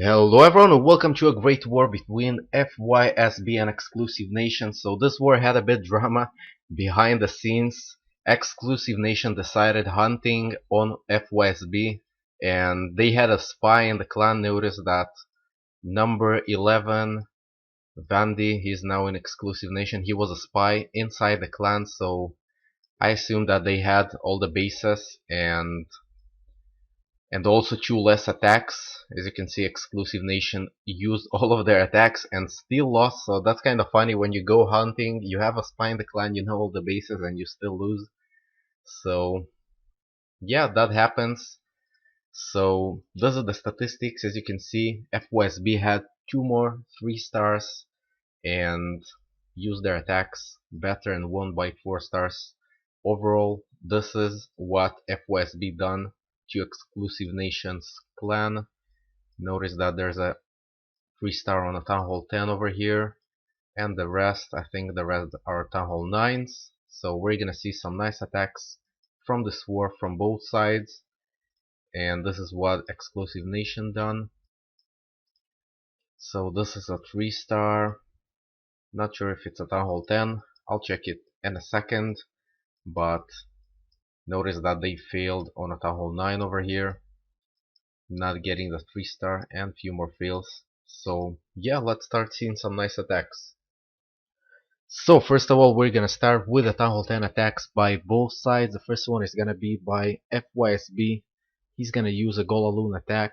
Hello everyone and welcome to a great war between FYSB and ExclusiveNation. So this war had a bit drama behind the scenes. ExclusiveNation decided hunting on FYSB and they had a spy in the clan. Noticed that number 11 Vandy, he's now in ExclusiveNation. He was a spy inside the clan, so I assumed that they had all the bases and also two less attacks. As you can see, ExclusiveNation used all of their attacks and still lost, so that's kind of funny. When you go hunting, you have a spy in the clan, you know all the bases, and you still lose. So yeah, that happens. So those are the statistics. As you can see, FYSB had two more 3 stars and used their attacks better and won by 4 stars. Overall, this is what FYSB done to ExclusiveNation's clan. Notice that there's a 3 star on a Town Hall 10 over here, and the rest, I think the rest are Town Hall 9s. So we're gonna see some nice attacks from this war from both sides, and this is what ExclusiveNation done. So this is a 3 star, not sure if it's a Town Hall 10, I'll check it in a second, but notice that they failed on a Town Hall 9 over here, not getting the 3 star, and few more fails. So yeah, let's start seeing some nice attacks. So first of all, we're gonna start with the Town Hall 10 attacks by both sides. The first one is gonna be by FYSB. He's gonna use a Golaloon attack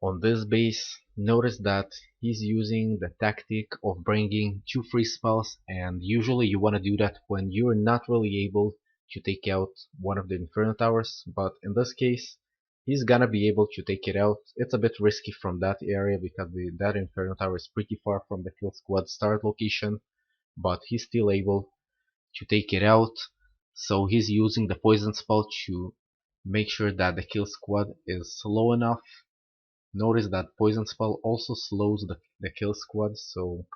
on this base. Notice that he's using the tactic of bringing 2 free spells, and usually you want to do that when you're not really able to take out one of the Inferno Towers, but in this case he's gonna be able to take it out. It's a bit risky from that area because that Inferno Tower is pretty far from the kill squad start location, but he's still able to take it out. So he's using the poison spell to make sure that the kill squad is slow enough. Notice that poison spell also slows the kill squad, so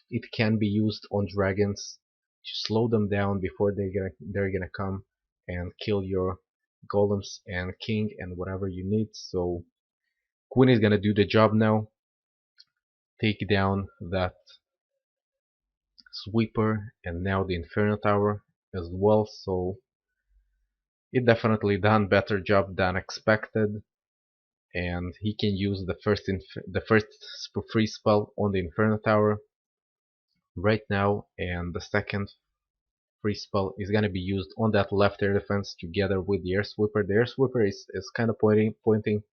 it can be used on dragons to slow them down before they're gonna come and kill your golems and king and whatever you need. So Queen is gonna do the job now, take down that sweeper and now the Inferno Tower as well. So it definitely done better job than expected, and he can use the first free spell on the Inferno Tower right now, and the second free spell is gonna be used on that left air defense together with the air sweeper. The air sweeper is kind of pointing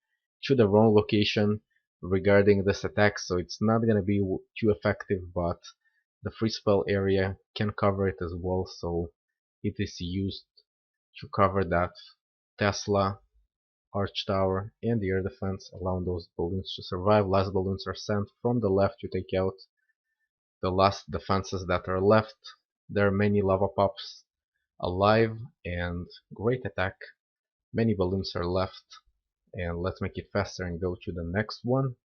to the wrong location regarding this attack, so it's not gonna be too effective, but the free spell area can cover it as well, so it is used to cover that Tesla arch tower and the air defense, allowing those balloons to survive. Last balloons are sent from the left to take out the last defenses that are left. There are many lava pops alive and great attack. Many balloons are left, and let's make it faster and go to the next one.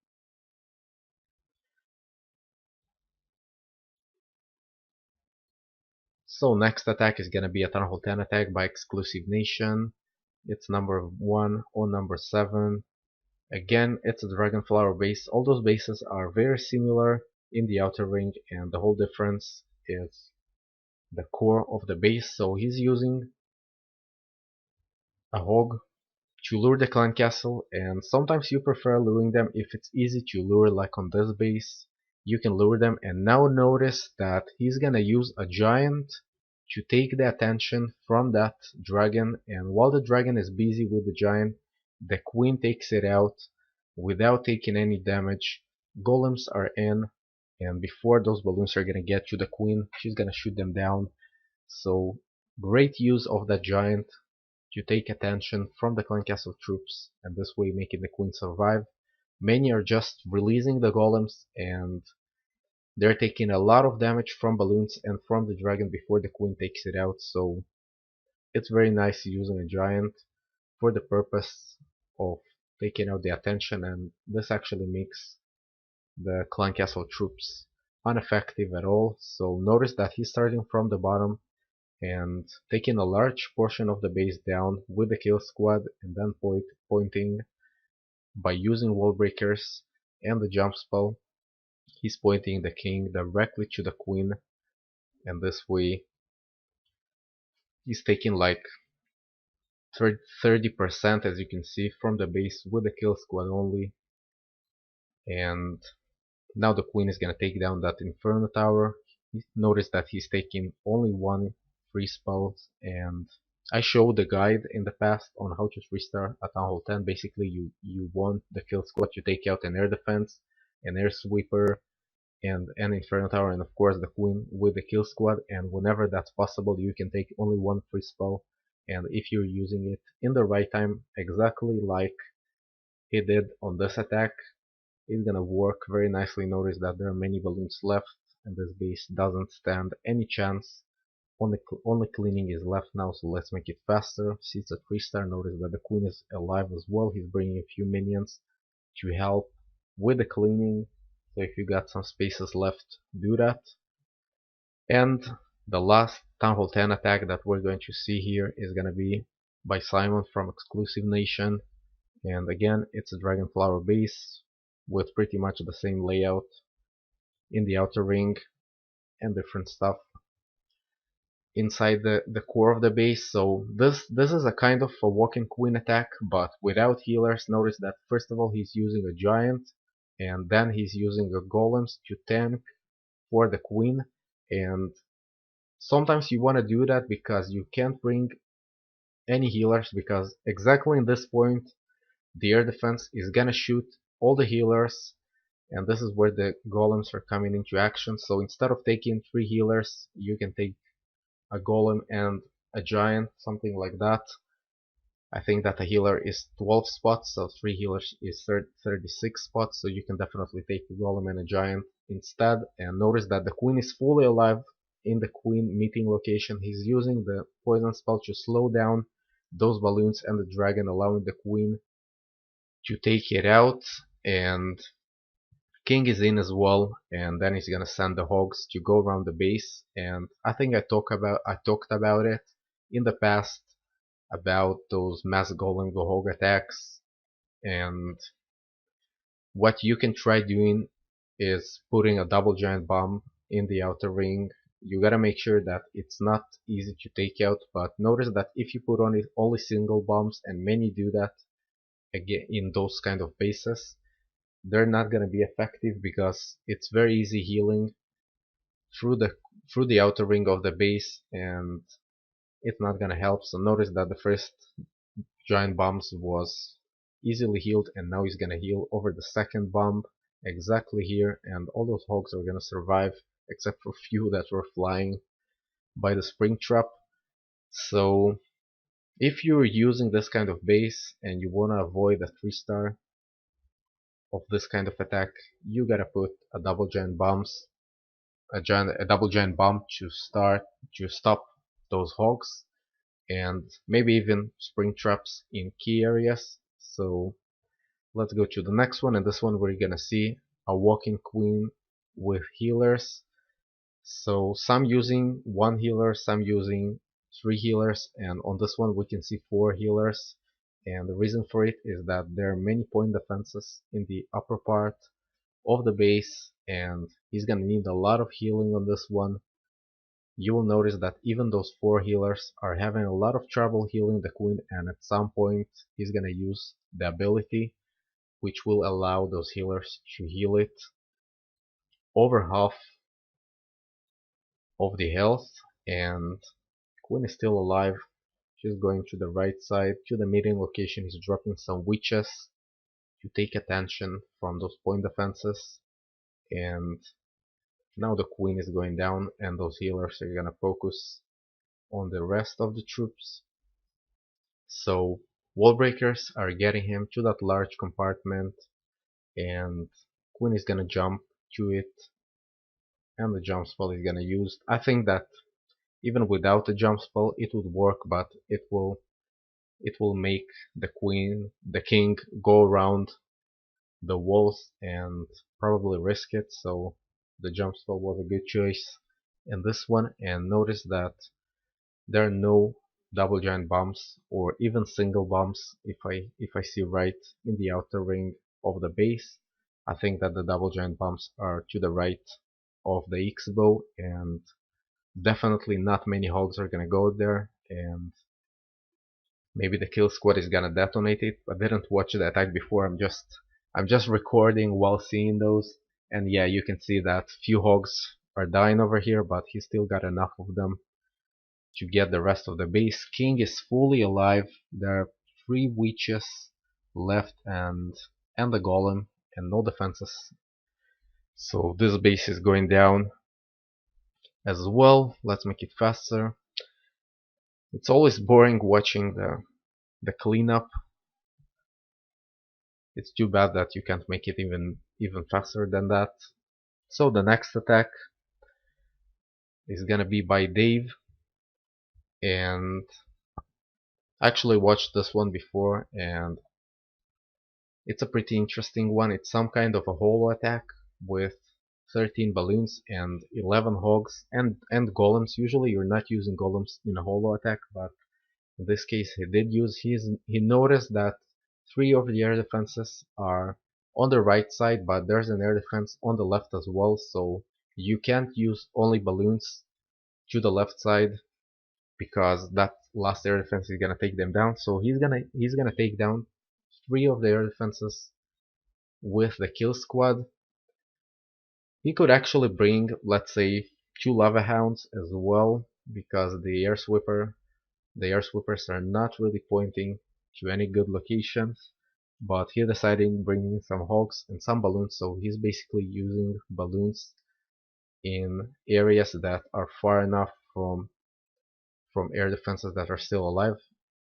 So next attack is gonna be a Town Hall 10 attack by ExclusiveNation. It's number 1 on number 7. Again, it's a Dragonflower base. All those bases are very similar in the outer ring, and the whole difference is the core of the base. So he's using a hog to lure the clan castle, and sometimes you prefer luring them if it's easy to lure, like on this base. You can lure them, and now notice that he's gonna use a giant to take the attention from that dragon, and while the dragon is busy with the giant, the queen takes it out without taking any damage. Golems are in, and before those balloons are gonna get to the queen, she's gonna shoot them down. So great use of that giant to take attention from the clan castle troops, and this way making the queen survive. Many are just releasing the golems, and they're taking a lot of damage from balloons and from the dragon before the queen takes it out, so it's very nice using a giant for the purpose of taking out the attention, and this actually makes the clan castle troops ineffective at all. So notice that he's starting from the bottom and taking a large portion of the base down with the kill squad, and then pointing by using wall breakers and the jump spell, he's pointing the king directly to the queen, and this way he's taking like 30%, as you can see, from the base with the kill squad only. And now the queen is gonna take down that Inferno Tower. Notice that he's taking only one free spell, and I showed the guide in the past on how to 3-star a Town Hall 10. Basically, you want the kill squad to take out an air defense, an air sweeper, and an Inferno Tower, and of course the queen with the kill squad. And whenever that's possible, you can take only one free spell. And if you're using it in the right time, exactly like he did on this attack, it's gonna work very nicely. Notice that there are many balloons left, and this base doesn't stand any chance. Only cleaning is left now, so let's make it faster. See, it's a 3-star. Notice that the queen is alive as well. He's bringing a few minions to help with the cleaning. So if you got some spaces left, do that. And the last Town Hall 10 attack that we're going to see here is gonna be by Simon from ExclusiveNation. And again, it's a Dragon Flower base with pretty much the same layout in the outer ring and different stuff inside the core of the base. So this is a kind of a walking queen attack, but without healers. Notice that first of all he's using a giant, and then he's using a golems to tank for the queen. And sometimes you want to do that because you can't bring any healers, because exactly in this point the air defense is gonna shoot all the healers, and this is where the golems are coming into action. So instead of taking 3 healers, you can take a golem and a giant, something like that. I think that a healer is 12 spots, so 3 healers is 36 spots, so you can definitely take a golem and a giant instead. And notice that the queen is fully alive in the queen meeting location. He's using the poison spell to slow down those balloons and the dragon, allowing the queen to take it out. And king is in as well, and then he's gonna send the hogs to go around the base. And I think I talked about it in the past, about those mass golem go hog attacks. And what you can try doing is putting a double giant bomb in the outer ring. You gotta make sure that it's not easy to take out, but notice that if you put on it only single bombs, and many do that again in those kind of bases, they're not gonna be effective, because it's very easy healing through the outer ring of the base, and it's not gonna help. So notice that the first giant bombs was easily healed, and now he's gonna heal over the second bomb exactly here, and all those hogs are gonna survive except for a few that were flying by the spring trap. So if you're using this kind of base and you wanna avoid a 3-star of this kind of attack, you gotta put a double giant bombs, a double giant bomb to stop those hogs, and maybe even spring traps in key areas. So let's go to the next one, and this one we're gonna see a walking queen with healers. So some using 1 healer, some using 3 healers, and on this one we can see 4 healers. And the reason for it is that there are many point defenses in the upper part of the base, and he's gonna need a lot of healing on this one. You will notice that even those 4 healers are having a lot of trouble healing the queen, and at some point he's gonna use the ability which will allow those healers to heal it over half of the health. And queen is still alive. She's going to the right side to the meeting location. He's dropping some witches to take attention from those point defenses, and now the queen is going down, and those healers are gonna focus on the rest of the troops. So wall breakers are getting him to that large compartment, and queen is gonna jump to it, and the jump spell is gonna use. I think that even without the jump spell it would work, but it will make the king go around the walls and probably risk it. So the jump spell was a good choice in this one. And notice that there are no double giant bombs or even single bombs if I see right in the outer ring of the base. I think that the double giant bombs are to the right of the X-bow, and definitely not many hogs are gonna go there, and maybe the kill squad is gonna detonate it. I didn't watch the attack before. I'm just recording while seeing those, and yeah, you can see that few hogs are dying over here, but he still got enough of them to get the rest of the base. King is fully alive. There are 3 witches left and the golem and no defenses. So this base is going down as well. Let's make it faster. It's always boring watching the cleanup. It's too bad that you can't make it even faster than that. So the next attack is gonna be by Dave, and I actually watched this one before, and it's a pretty interesting one. It's some kind of a holo attack with 13 balloons and 11 hogs and golems. Usually you're not using golems in a holo attack, but in this case he did use he noticed that 3 of the air defenses are on the right side, but there's an air defense on the left as well, so you can't use only balloons to the left side because that last air defense is gonna take them down. So he's gonna take down 3 of the air defenses with the kill squad. He could actually bring, let's say, 2 lava hounds as well, because the air sweepers are not really pointing to any good locations. But he decided bringing some hogs and some balloons, so he's basically using balloons in areas that are far enough from air defenses that are still alive.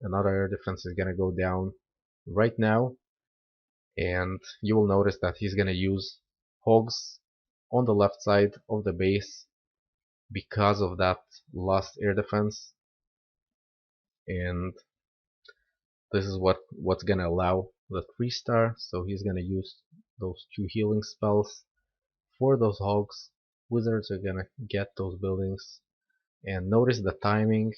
Another air defense is gonna go down right now, and you will notice that he's gonna use hogs on the left side of the base because of that last air defense, and this is what's gonna allow the 3-star. So he's gonna use those 2 healing spells for those hogs. Wizards are gonna get those buildings, and notice the timing.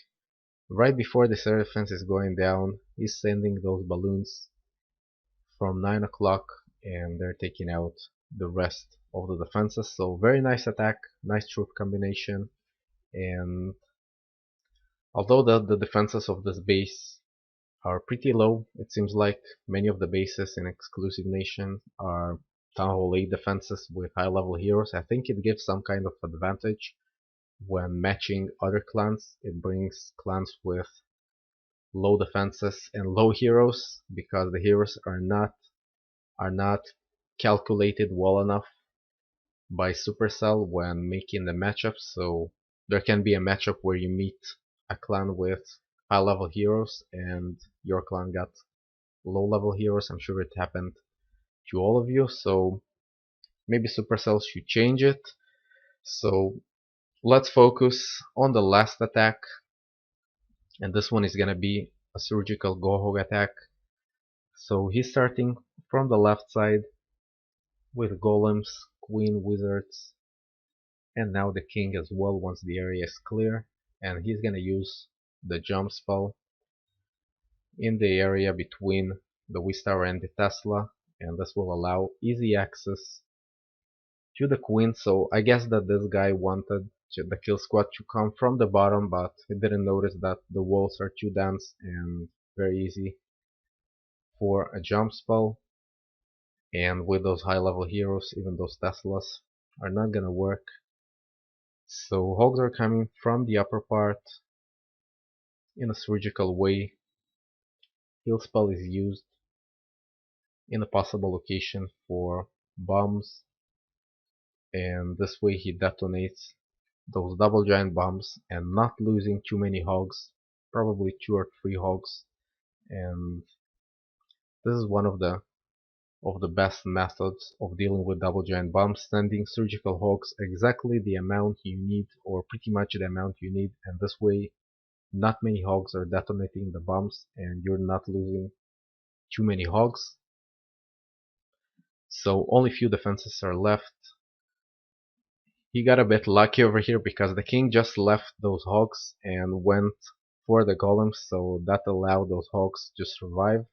Right before this air defense is going down, he's sending those balloons from 9 o'clock, and they're taking out the rest of the defenses. So very nice attack, nice troop combination. And although the defenses of this base are pretty low, it seems like many of the bases in ExclusiveNation are Town Hall 8 defenses with high level heroes. I think it gives some kind of advantage when matching other clans. It brings clans with low defenses and low heroes because the heroes are not calculated well enough by Supercell when making the matchups. So there can be a matchup where you meet a clan with high level heroes and your clan got low level heroes. I'm sure it happened to all of you, so maybe Supercell should change it. So let's focus on the last attack, and this one is gonna be a surgical Gohog attack. So he's starting from the left side with golems, queen, wizards, and now the king as well once the area is clear, and he's gonna use the jump spell in the area between the Wistar and the Tesla, and this will allow easy access to the queen. So I guess that this guy wanted the kill squad to come from the bottom, but he didn't notice that the walls are too dense and very easy for a jump spell. And with those high level heroes, even those Teslas are not gonna work. So hogs are coming from the upper part in a surgical way. Heal spell is used in a possible location for bombs, and this way he detonates those double giant bombs and not losing too many hogs, probably 2 or 3 hogs. And this is one of the best methods of dealing with double giant bombs, sending surgical hogs exactly the amount you need, or pretty much the amount you need, and this way not many hogs are detonating the bombs and you're not losing too many hogs. So only few defenses are left. He got a bit lucky over here because the king just left those hogs and went for the golems, so that allowed those hogs to survive.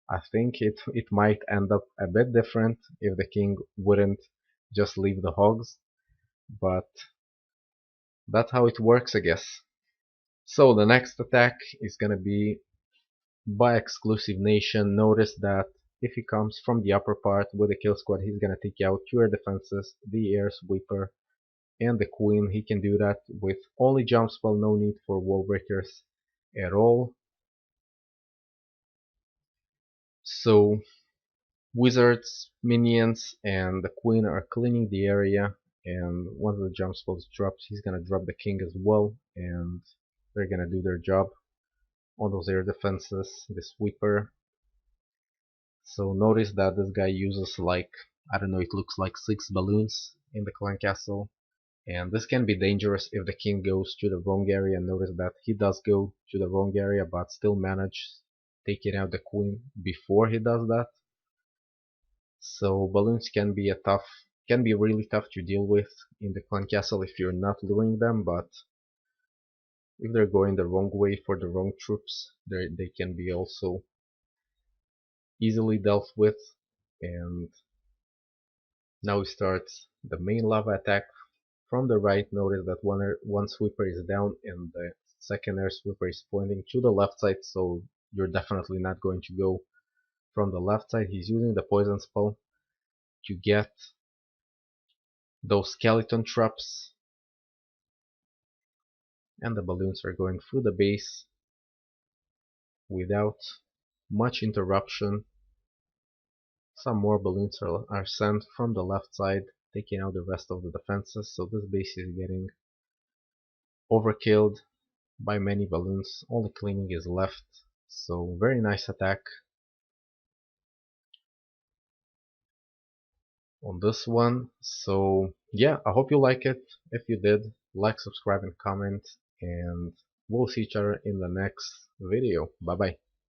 I think it might end up a bit different if the king wouldn't just leave the hogs, but that's how it works, I guess. So the next attack is gonna be by ExclusiveNation. Notice that if he comes from the upper part with a kill squad, he's gonna take out your defenses, the air sweeper, and the queen. He can do that with only jump spell, no need for wall breakers at all. So wizards, minions, and the queen are cleaning the area, and once the jump spell is dropped, he's gonna drop the king as well, and they're gonna do their job on those air defenses, the sweeper. So notice that this guy uses like, I don't know, it looks like 6 balloons in the clan castle. And this can be dangerous if the king goes to the wrong area. Notice that he does go to the wrong area but still manages taking out the queen before he does that. So balloons can be really tough to deal with in the clan castle if you're not luring them, but if they're going the wrong way for the wrong troops, they can be also easily dealt with. And now we start the main lava attack. From the right, notice that one sweeper is down and the second air sweeper is pointing to the left side, so you're definitely not going to go from the left side. He's using the poison spell to get those skeleton traps, and the balloons are going through the base without much interruption. Some more balloons are sent from the left side, taking out the rest of the defenses, so this base is getting overkilled by many balloons. Only cleaning is left, so very nice attack on this one. So yeah, I hope you like it. If you did, like, subscribe, and comment, and we'll see each other in the next video. Bye bye.